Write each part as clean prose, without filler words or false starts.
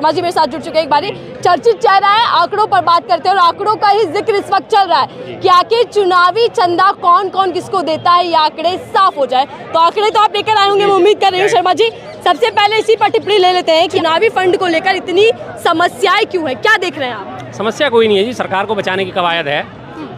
शर्मा जी मेरे साथ जुड़ चुके हैं एक बारी। चर्चित चेहरा है, आंकड़ों पर बात करते हैं और आंकड़ों का ही जिक्र इस वक्त चल रहा है कि आखिर चुनावी चंदा कौन कौन किसको देता है, ये आंकड़े साफ हो जाए। तो आंकड़े तो आप लेकर आए होंगे, मैं उम्मीद कर रही हूँ। शर्मा जी, सबसे पहले इसी पर टिप्पणी ले लेते हैं कि चुनावी फंड को लेकर इतनी समस्याएं क्यों है, क्या देख रहे हैं आप? समस्या कोई नहीं है जी, सरकार को बचाने की कवायद है।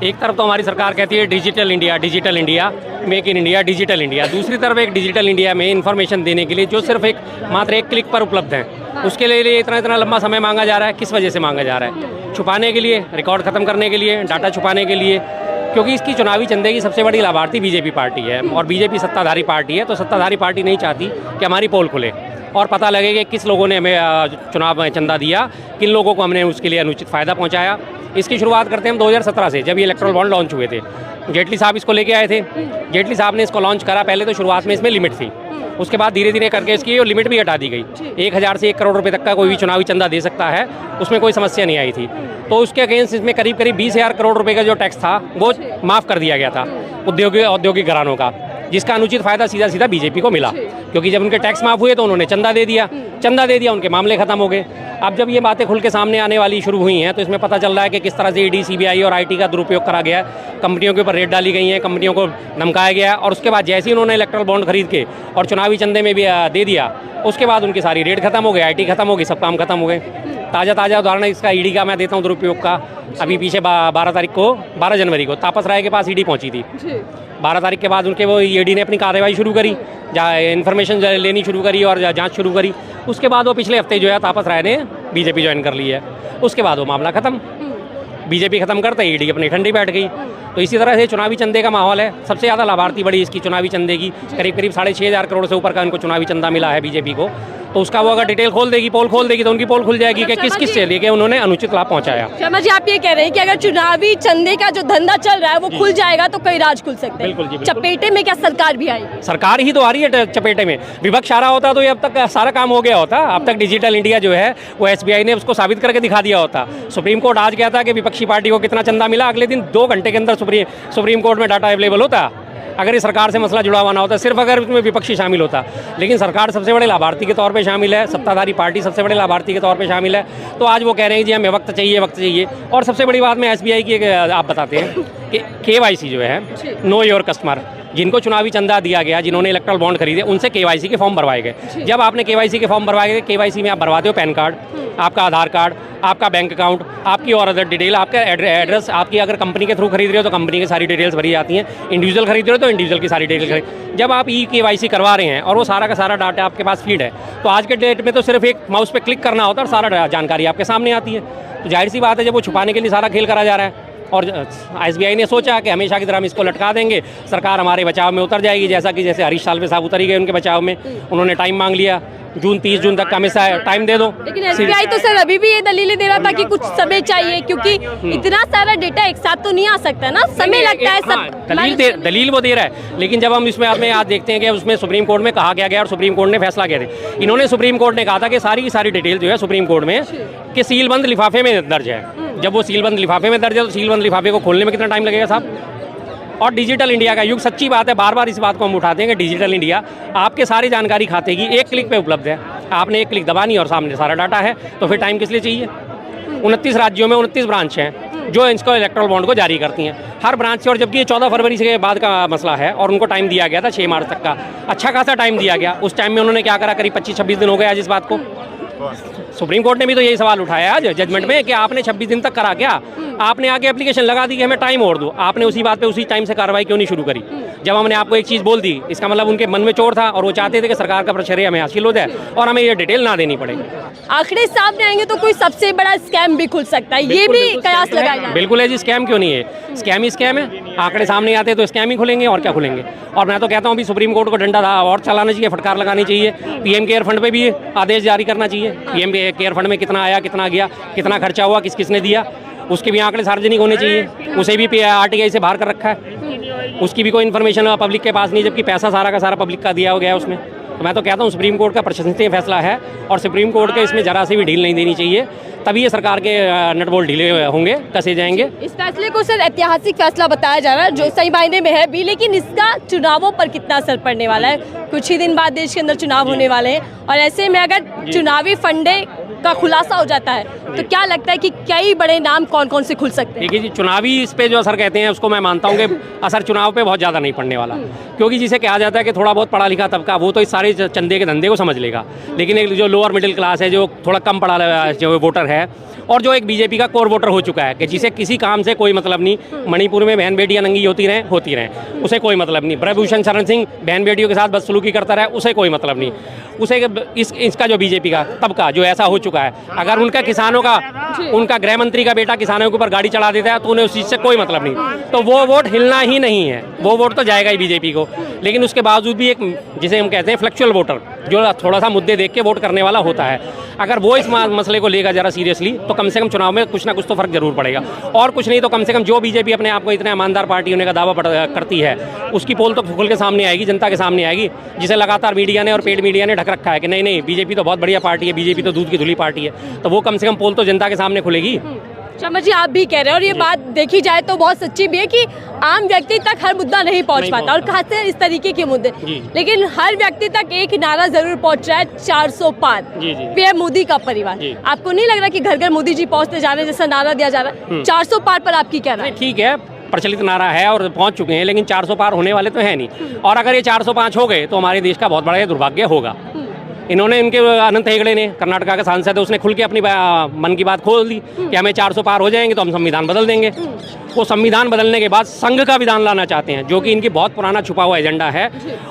एक तरफ तो हमारी सरकार कहती है digital India, make in India, digital India. दूसरी तरफ एक डिजिटल इंडिया में इन्फॉर्मेशन देने के लिए जो सिर्फ मात्र एक क्लिक पर उपलब्ध है, उसके लिए इतना लंबा समय मांगा जा रहा है। किस वजह से मांगा जा रहा है? छुपाने के लिए, रिकॉर्ड खत्म करने के लिए, डाटा छुपाने के लिए। क्योंकि इसकी चुनावी चंदे की सबसे बड़ी लाभार्थी बीजेपी पार्टी है और बीजेपी सत्ताधारी पार्टी है, तो सत्ताधारी पार्टी नहीं चाहती कि हमारी पोल खुले और पता लगे कि किस लोगों ने हमें चुनाव में चंदा दिया, किन लोगों को हमने उसके लिए अनुचित फ़ायदा पहुंचाया। इसकी शुरुआत करते हैं हम 2017 से, जब ये इलेक्ट्रल बॉन्ड लॉन्च हुए थे। जेटली साहब इसको लेके आए थे, जेटली साहब ने इसको लॉन्च करा। पहले तो शुरुआत में इसमें लिमिट थी, उसके बाद धीरे धीरे करके इसकी लिमिट भी हटा दी गई। 1000 से 1 करोड़ रुपए तक का कोई भी चुनावी चंदा दे सकता है, उसमें कोई समस्या नहीं आई थी। तो उसके अगेंस्ट इसमें करीब 20,000 करोड़ रुपए का जो टैक्स था वो माफ़ कर दिया गया था औद्योगिक घरानों का, जिसका अनुचित फायदा सीधा बीजेपी को मिला। क्योंकि जब उनके टैक्स माफ़ हुए तो उन्होंने चंदा दे दिया, उनके मामले खत्म हो गए। अब जब ये बातें खुल के सामने आने वाली शुरू हुई हैं तो इसमें पता चल रहा है कि किस तरह से ईडी, सीबीआई और आईटी का दुरुपयोग करा गया है। कंपनियों के ऊपर रेड डाली गई हैं, कंपनियों को धमकाया गया है और उसके बाद जैसे ही उन्होंने इलेक्ट्रल बॉन्ड खरीद के और चुनावी चंदे में भी दे दिया, उसके बाद उनकी सारी रेड खत्म हो गई, आईटी खत्म हो गई, सब काम खत्म हो गए। ताज़ा उदाहरण इसका ईडी का मैं देता हूँ दुरुपयोग का। अभी पीछे 12 जनवरी को तापस राय के पास ईडी पहुँची थी। 12 तारीख के बाद उनके वो ईडी ने अपनी कार्रवाई शुरू करी, इन्फॉर्मेशन लेनी शुरू करी और जांच शुरू करी। उसके बाद वो पिछले हफ्ते जो है तापस राय ने बीजेपी ज्वाइन कर ली है। उसके बाद वो मामला खत्म, बीजेपी खत्म करते ईडी अपनी ठंडी बैठ गई। तो इसी तरह से चुनावी चंदे का माहौल है। सबसे ज़्यादा लाभार्थी बड़ी इसकी चुनावी चंदे की, करीब 6,500 करोड़ से ऊपर का इनको चुनावी चंदा मिला है बीजेपी को। तो उसका वो अगर डिटेल खोल देगी, पोल खोल देगी, तो उनकी पोल खुल जाएगी कि किस से लेके उन्होंने अनुचित लाभ पहुंचाया। शर्मा जी, आप ये कह रहे हैं कि अगर चुनावी चंदे का जो धंधा चल रहा है वो खुल जाएगा तो कई राज खुल सकते हैं। बिल्कुल जी, चपेटे में क्या सरकार भी आई? सरकार ही तो आ रही है चपेटे में। विपक्ष आ रहा होता तो ये अब तक सारा काम हो गया होता। अब तक डिजिटल इंडिया जो है वो एसबीआई ने उसको साबित करके दिखा दिया होता। सुप्रीम कोर्ट आज कहता कि विपक्षी पार्टी को कितना चंदा मिला, अगले दिन 2 घंटे के अंदर सुप्रीम कोर्ट में डाटा अवेलेबल होता। अगर ये सरकार से मसला जुड़ा हुआ ना होता, सिर्फ अगर उसमें विपक्षी शामिल होता। लेकिन सरकार सबसे बड़े लाभार्थी के तौर पे शामिल है, सत्ताधारी पार्टी सबसे बड़े लाभार्थी के तौर पे शामिल है। तो आज वो कह रहे हैं जी हमें वक्त चाहिए। और सबसे बड़ी बात में एसबीआई की आप बताते हैं कि केवाईसी जो है, नो योर कस्टमर, जिनको चुनावी चंदा दिया गया, जिन्होंने इलेक्ट्रल बॉन्ड खरीदे, उनसे केवाईसी के फॉर्म भरवाए गए। जब आपने केवाईसी के फॉर्म भरवाए गए, केवाईसी में आप भरवाते हो पैन कार्ड, आपका आधार कार्ड, आपका बैंक अकाउंट, आपकी और अदर डिटेल, आपका एड्रेस, आपकी अगर कंपनी के थ्रू खरीद रहे हो तो कंपनी की सारी डिटेल्स भरी जाती हैं, इंडिविजुअल खरीद रहे हो तो इंडिविजुअल की सारी डिटेल खरीद। जब आप केवाईसी करवा रहे हैं और वो सारा का सारा डाटा आपके पास फीड है, तो आज के डेट में तो सिर्फ एक माउस पे क्लिक करना होता है और सारा जानकारी आपके सामने आती है। तो जाहिर सी बात है, जब वो छुपाने के लिए सारा खेल करा जा रहा है और एसबीआई ने सोचा कि हमेशा की तरह हम इसको लटका देंगे, सरकार हमारे बचाव में उतर जाएगी, जैसे हरीश साल्वे साहब उतरी गए उनके बचाव में। उन्होंने टाइम मांग लिया, 30 जून तक का हमेशा टाइम दे दो। लेकिन एसबीआई तो सर अभी भी ये दलीलें दे रहा था कि कुछ समय चाहिए, क्योंकि इतना सारा डेटा एक साथ तो नहीं आ सकता ना, समय लगता है। सब दलील वो दे रहा है, लेकिन जब हम इसमें आपने आज देखते हैं कि उसमें सुप्रीम कोर्ट में कहा गया और सुप्रीम कोर्ट ने फैसला किया था। इन्होंने सुप्रीम कोर्ट ने कहा था कि सारी की सारी डिटेल जो है सुप्रीम कोर्ट में कि सीलबंद लिफाफे में दर्ज है। जब वो सीलबंद लिफाफे में दर्ज है तो सीलबंद लिफाफे को खोलने में कितना टाइम लगेगा साहब? और डिजिटल इंडिया का युग, सच्ची बात है, बार बार इस बात को हम उठाते हैं कि डिजिटल इंडिया आपके सारी जानकारी खाते की एक क्लिक पे उपलब्ध है। आपने एक क्लिक दबानी और सामने सारा डाटा है, तो फिर टाइम किस लिए चाहिए? 29 राज्यों में 29 ब्रांच हैं जो इसको इलेक्ट्रल बॉन्ड को जारी करती हैं, हर ब्रांच से। और जबकि ये 14 फरवरी के बाद का मसला है और उनको टाइम दिया गया था 6 मार्च तक का, अच्छा खासा टाइम दिया गया। उस टाइम में उन्होंने क्या करा, करीब 25-26 दिन हो गए आज इस बात को। सुप्रीम कोर्ट ने भी तो यही सवाल उठाया आज जजमेंट में कि आपने 26 दिन तक करा क्या? आपने आगे एप्लीकेशन लगा दी कि हमें टाइम और दो, आपने उसी बात पे उसी टाइम से कार्रवाई क्यों नहीं शुरू करी? जब हमने आपको एक चीज़ बोल दी, इसका मतलब उनके मन में चोट था और वो चाहते थे कि सरकार का प्रश्रय हमें हासिल हो जाए और हमें ये डिटेल ना देनी पड़े। आंकड़े सामने आएंगे तो कोई सबसे बड़ा स्कैम भी खुल सकता है, ये भी कयास लगाया जाए। बिल्कुल है जी, स्कैम क्यों नहीं है? स्कैम ही स्कैम है। आंकड़े सामने आते तो स्कैम ही खुलेंगे और क्या खुलेंगे। और मैं तो कहता हूँ भी सुप्रीम कोर्ट को डंडा और चलाना चाहिए, फटकार लगानी चाहिए। पीएम केयर फंड पे भी आदेश जारी करना चाहिए। पीएम केयर फंड में कितना आया, कितना गया, कितना खर्चा हुआ, किसने दिया, उसके भी आंकड़े सार्वजनिक होने चाहिए। उसे भी आरटीआई से बाहर कर रखा है, उसकी भी कोई इन्फॉर्मेशन पब्लिक के पास नहीं, जबकि पैसा सारा का सारा पब्लिक का दिया गया उसमें। तो मैं तो कहता हूँ सुप्रीम कोर्ट का प्रशंसनीय फैसला है और सुप्रीम कोर्ट के इसमें जरा सी भी ढील नहीं देनी चाहिए, तभी ये सरकार के नटबोल्ट ढीले होंगे, कसे जाएंगे। इस फैसले को सर ऐतिहासिक फैसला बताया जा रहा है, जो सही मायने में है भी, लेकिन इसका चुनावों पर कितना असर पड़ने वाला है? कुछ ही दिन बाद देश के अंदर चुनाव होने वाले हैं और ऐसे में अगर चुनावी फंडे का खुलासा हो जाता है, तो क्या लगता है कि कई बड़े नाम कौन कौन से खुल सकते हैं? देखिए जी, चुनावी इस पे जो असर कहते हैं उसको मैं मानता हूँ कि असर चुनाव पे बहुत ज़्यादा नहीं पड़ने वाला, क्योंकि जिसे कहा जाता है कि थोड़ा बहुत पढ़ा लिखा तबका वो तो इस सारे चंदे के धंधे को समझ लेगा, लेकिन एक जो लोअर मिडिल क्लास है, जो थोड़ा कम पढ़ा जो वोटर है, और जो एक बीजेपी का कोर वोटर हो चुका है कि जिसे किसी काम से कोई मतलब नहीं, मणिपुर में बहन बेटियां नंगी होती रहें, उसे कोई मतलब नहीं, ब्रजभूषण शरण सिंह बहन बेटियों के साथ बदसलूकी करता रहे, उसे कोई मतलब नहीं, उसे इसका जो बीजेपी का तबका जो ऐसा हो चुका है, अगर उनका किसानों का, उनका गृह मंत्री का बेटा किसानों के ऊपर गाड़ी चढ़ा देता है तो उन्हें उस चीज़ से कोई मतलब नहीं, तो वो वोट हिलना ही नहीं है, वो वोट तो जाएगा ही बीजेपी को। लेकिन उसके बावजूद भी एक जिसे हम कहते हैं फ्लक्चुअल वोटर, जो थोड़ा सा मुद्दे देख के वोट करने वाला होता है, अगर वो इस मसले को लेगा जरा सीरियसली तो कम से कम चुनाव में कुछ ना कुछ तो फर्क जरूर पड़ेगा। और कुछ नहीं तो कम से कम जो बीजेपी अपने आप को इतना ईमानदार पार्टी होने का दावा करती है, उसकी पोल तो खुल के सामने आएगी, जनता के सामने आएगी, जिसे लगातार मीडिया ने और पेड मीडिया ने ढक रखा है कि नहीं नहीं बीजेपी तो बहुत बढ़िया पार्टी है, बीजेपी तो दूध की धुली पार्टी है, तो वो कम से कम पोल तो जनता के सामने खुलेगी। शर्मा जी, आप भी कह रहे हैं, और ये बात देखी जाए तो बहुत सच्ची भी है कि आम व्यक्ति तक हर मुद्दा नहीं पहुंच पाता, और खासकर इस तरीके के मुद्दे, लेकिन हर व्यक्ति तक एक नारा जरूर पहुंच रहा है, 400 पार, पीएम मोदी का परिवार। आपको नहीं लग रहा कि घर घर मोदी जी पहुंचते जा रहे हैं, जैसा नारा दिया जा रहा है? 400 पार पर आपकी क्या राय? ठीक है, प्रचलित नारा है और पहुंच चुके हैं, लेकिन 400 पार होने वाले तो है नहीं, और अगर ये 405 हो गए तो हमारे देश का बहुत बड़ा दुर्भाग्य होगा। इन्होंने, इनके अनंत हेगड़े ने, कर्नाटका का सांसद है, उसने खुल के अपनी मन की बात खोल दी कि हमें 400 पार हो जाएंगे तो हम संविधान बदल देंगे। वो संविधान बदलने के बाद संघ का विधान लाना चाहते हैं, जो कि इनकी बहुत पुराना छुपा हुआ एजेंडा है,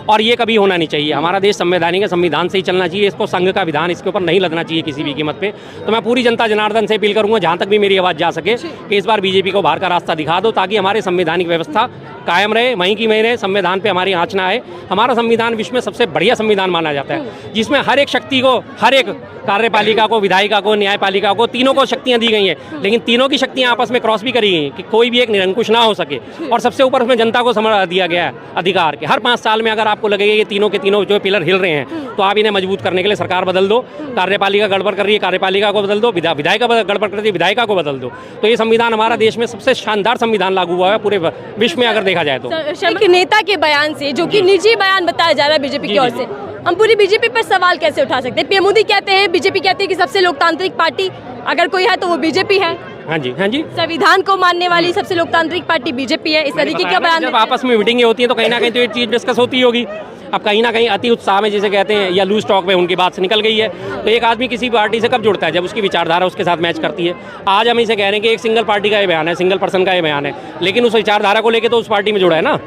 और ये कभी होना नहीं चाहिए। हमारा देश संवैधानिक है, संविधान से ही चलना चाहिए, इसको संघ का विधान इसके ऊपर नहीं लगना चाहिए किसी भी कीमत पे। तो मैं पूरी जनता जनार्दन से अपील करूंगा, जहाँ तक भी मेरी आवाज़ जा सके, कि इस बार बीजेपी को बाहर का रास्ता दिखा दो, ताकि हमारी संवैधानिक व्यवस्था कायम रहे, वहीं की वहीं रहे, संविधान पे हमारी आँच ना आए। हमारा संविधान विश्व में सबसे बढ़िया संविधान माना जाता है, जिसमें हर एक शक्ति को, हर एक कार्यपालिका को, विधायिका को, न्यायपालिका को, तीनों को शक्तियां दी गई हैं, लेकिन तीनों की शक्तियां आपस में क्रॉस भी करी गई कि कोई भी एक निरंकुश ना हो सके, और सबसे ऊपर उसमें जनता को समझ दिया गया है अधिकार के हर 5 साल में अगर आपको लगेगा ये तीनों के तीनों जो पिलर हिल रहे हैं, तो आप इन्हें मजबूत करने के लिए सरकार बदल दो। कार्यपालिका गड़बड़ कर रही है, कार्यपालिका को बदल दो, विधायिका गड़बड़ कर रही है, विधायिका को बदल दो। तो ये संविधान हमारा देश में सबसे शानदार संविधान लागू हुआ है पूरे विश्व में अगर देखा जाए तो। एक नेता के बयान से, जो कि निजी बयान बताया जा रहा है बीजेपी की ओर से, हम पूरी बीजेपी पर सवाल कैसे उठा सकते हैं? पीएम मोदी कहते हैं, बीजेपी कहती है कि सबसे लोकतांत्रिक पार्टी अगर कोई है तो वो बीजेपी है। हाँ जी, हाँ जी, संविधान को मानने वाली सबसे लोकतांत्रिक पार्टी बीजेपी है, इस तरीके का बयान। जब आपस में मीटिंगें होती हैं तो कहीं ना कहीं तो ये चीज़ डिस्कस होती होगी। अब कहीं ना कहीं अति उत्साह में जिसे कहते हैं, या लूज टॉक में उनकी बात से निकल गई है। तो एक आदमी किसी पार्टी से कब जुड़ता है? जब उसकी विचारधारा उसके साथ मैच करती है। आज हम इसे कह रहे हैं कि एक सिंगल पार्टी का ये बयान है, सिंगल पर्सन का ये बयान है, लेकिन उस विचारधारा को लेकर तो उस पार्टी में जुड़ा है ना,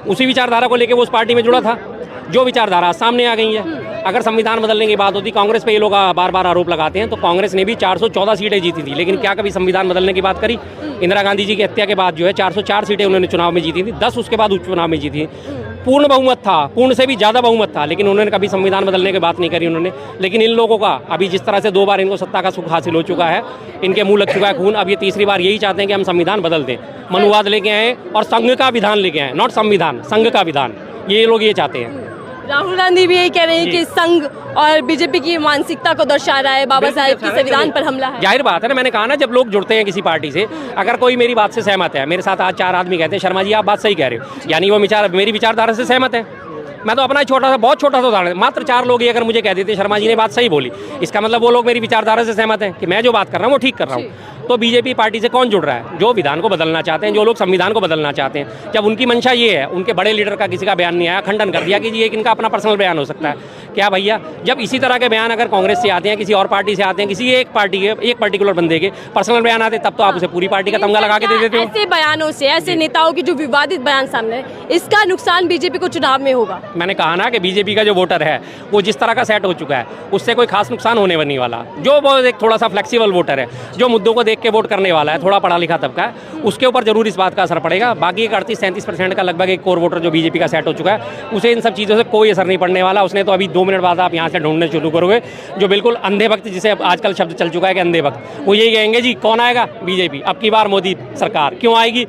उसी विचारधारा को लेकर वो उस पार्टी में जुड़ा था, जो विचारधारा सामने आ गई है। अगर संविधान बदलने की बात होती, कांग्रेस पे ये लोग बार बार आरोप लगाते हैं, तो कांग्रेस ने भी 414 सीटें जीती थी, लेकिन क्या कभी संविधान बदलने की बात करी? इंदिरा गांधी जी की हत्या के बाद जो है 404 सीटें उन्होंने चुनाव में जीती थी, 10 उसके बाद उपचुनाव में जीती, पूर्ण बहुमत था, पूर्ण से भी ज़्यादा बहुमत था, लेकिन उन्होंने कभी संविधान बदलने की बात नहीं करी उन्होंने। लेकिन इन लोगों का अभी जिस तरह से 2 बार इनको सत्ता का सुख हासिल हो चुका है, इनके मुंह लग चुका है खून, अब ये तीसरी बार यही चाहते हैं कि हम संविधान बदल दें, मनुवाद लेके आए और संघ का विधान लेके आए, नॉट संविधान, संघ का विधान, ये लोग ये चाहते हैं। राहुल गांधी भी यही कह रहे हैं कि संघ और बीजेपी की मानसिकता को दर्शा रहा है, बाबा साहेब के संविधान पर हमला है। जाहिर बात है ना, मैंने कहा ना, जब लोग जुड़ते हैं किसी पार्टी से, अगर कोई मेरी बात से सहमत है, मेरे साथ आज 4 आदमी कहते हैं शर्मा जी आप बात सही कह रहे हो, यानी वो मेरी विचारधारा से सहमत है। मैं तो अपना छोटा सा, बहुत छोटा सा उदाहरण, मात्र 4 लोग ही अगर मुझे कह देते शर्मा जी ने बात सही बोली, इसका मतलब वो लोग मेरी विचारधारा से सहमत हैं कि मैं जो बात कर रहा हूँ वो ठीक कर रहा हूँ। तो बीजेपी पार्टी से कौन जुड़ रहा है? जो विधान को बदलना चाहते हैं, जो लोग संविधान को बदलना चाहते हैं। जब उनकी मंशा ये है, उनके बड़े लीडर का किसी का बयान नहीं आया, खंडन कर दिया कि ये इनका अपना पर्सनल बयान हो सकता है। क्या भैया, जब इसी तरह के बयान अगर कांग्रेस से आते हैं, किसी और पार्टी से आते हैं, किसी एक पार्टी के, एक पर्टिकुलर बंदे के पर्सनल बयान आते, तब तो आप उसे पूरी पार्टी का तमगा लगा के दे देते हो। ऐसे बयानों से, ऐसे नेताओं की जो विवादित बयान सामने है, इसका नुकसान बीजेपी को चुनाव में होगा। मैंने कहा ना कि बीजेपी का जो वोटर है वो जिस तरह का सेट हो चुका है, उससे कोई खास नुकसान होने नहीं वाला। जो एक थोड़ा सा फ्लेक्सिबल वोटर है, जो मुद्दों को देख के वोट करने वाला है, थोड़ा पढ़ा लिखा तबका है, उसके ऊपर जरूर इस बात का असर पड़ेगा। बाकी एक 38-37% का लगभग एक कोर वोटर जो बीजेपी का सेट हो चुका है, उसे इन सब चीज़ों से कोई असर नहीं पड़ने वाला। उसने तो अभी 2 मिनट बाद आप यहाँ से ढूंढने शुरू करोगे, जो बिल्कुल अंधे भक्त, जिसे आजकल शब्द चल चुका है कि अंधे भक्त, वो यही कहेंगे जी कौन आएगा? बीजेपी। अब की बार मोदी सरकार क्यों आएगी?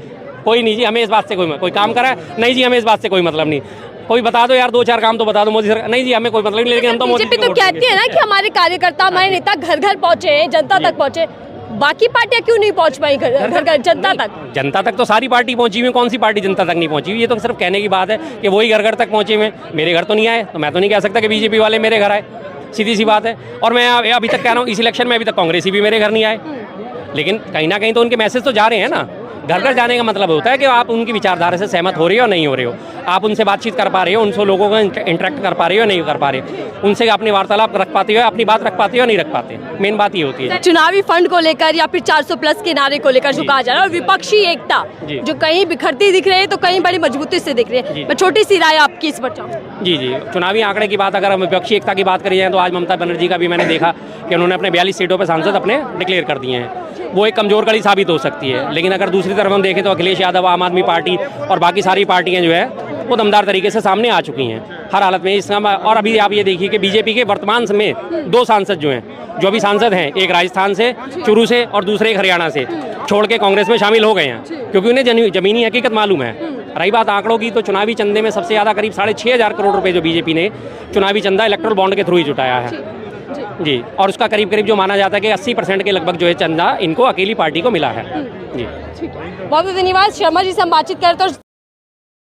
कोई नहीं जी, हमें इस बात से कोई काम करा है नहीं जी, हमें इस बात से कोई मतलब नहीं। कोई बता दो यार, 2-4 काम तो बता दो मोदी सरकार। नहीं जी, हमें कोई मतलब नहीं, लेकिन हम तो मोदी बीजेपी तो कहती है ना कि हमारे कार्यकर्ता, हमारे नेता घर घर पहुंचे, जनता तक पहुंचे। बाकी पार्टियां क्यों नहीं पहुंच पाई घर घर जनता तक? जनता तक तो सारी पार्टी पहुंची हुई, कौन सी पार्टी जनता तक नहीं पहुंची हुई? ये तो सिर्फ कहने की बात है कि वही घर घर तक पहुंचे हुए। मेरे घर तो नहीं आए, तो मैं तो नहीं कह सकता कि बीजेपी वाले मेरे घर आए। सीधी सी बात है। और मैं अभी तक कह रहा हूँ, इस इलेक्शन में अभी तक कांग्रेसी भी मेरे घर नहीं आए, लेकिन कहीं ना कहीं तो उनके मैसेज तो जा रहे हैं ना। घर घर जाने का मतलब होता है कि आप उनकी विचारधारा से सहमत हो रहे हो नहीं हो रहे हो, आप उनसे बातचीत कर पा रहे हो, उनसे लोगों को इंटरेक्ट कर पा रहे हो नहीं कर पा रहे, उनसे अपनी वार्तालाप रख पाते हो, अपनी बात रख पाते हो नहीं रख पाते। मेन बात ये होती है। चुनावी फंड को लेकर या फिर 400 प्लस के नारे को लेकर जो कहा जा रहा है, और विपक्षी एकता जो कहीं बिखरती दिख रही है तो कहीं बड़ी मजबूती से दिख रही है, मैं छोटी सी राय आपकी इस पर चाहूँ। जी जी, चुनावी आंकड़े की बात अगर हम विपक्षी एकता की बात करी जाए तो आज ममता बनर्जी का भी मैंने देखा कि उन्होंने अपने 42 सीटों पर सांसद अपने डिक्लेयर कर दिए हैं। वो एक कमजोर कड़ी साबित हो सकती है, लेकिन अगर दूसरी तरफ हम देखें तो अखिलेश यादव, आम आदमी पार्टी और बाकी सारी पार्टियां जो है वो दमदार तरीके से सामने आ चुकी हैं हर हालत में। और अभी आप ये देखिए कि बीजेपी के वर्तमान में 2 सांसद जो हैं, जो अभी सांसद हैं, एक राजस्थान से चुरू से और दूसरे एक हरियाणा से, छोड़ के कांग्रेस में शामिल हो गए हैं, क्योंकि उन्हें जमीनी हकीकत मालूम है। रही बात आंकड़ों की, तो चुनावी चंदे में सबसे ज़्यादा करीब 6,500 करोड़ रुपए जो बीजेपी ने चुनावी चंदा इलेक्ट्रल बॉन्ड के थ्रू ही जुटाया है जी। और उसका करीब करीब जो माना जाता है कि 80% के लगभग जो है चंदा इनको अकेली पार्टी को मिला है जी। बहुत बहुत धन्यवाद शर्मा जी से हम बातचीत करते हैं।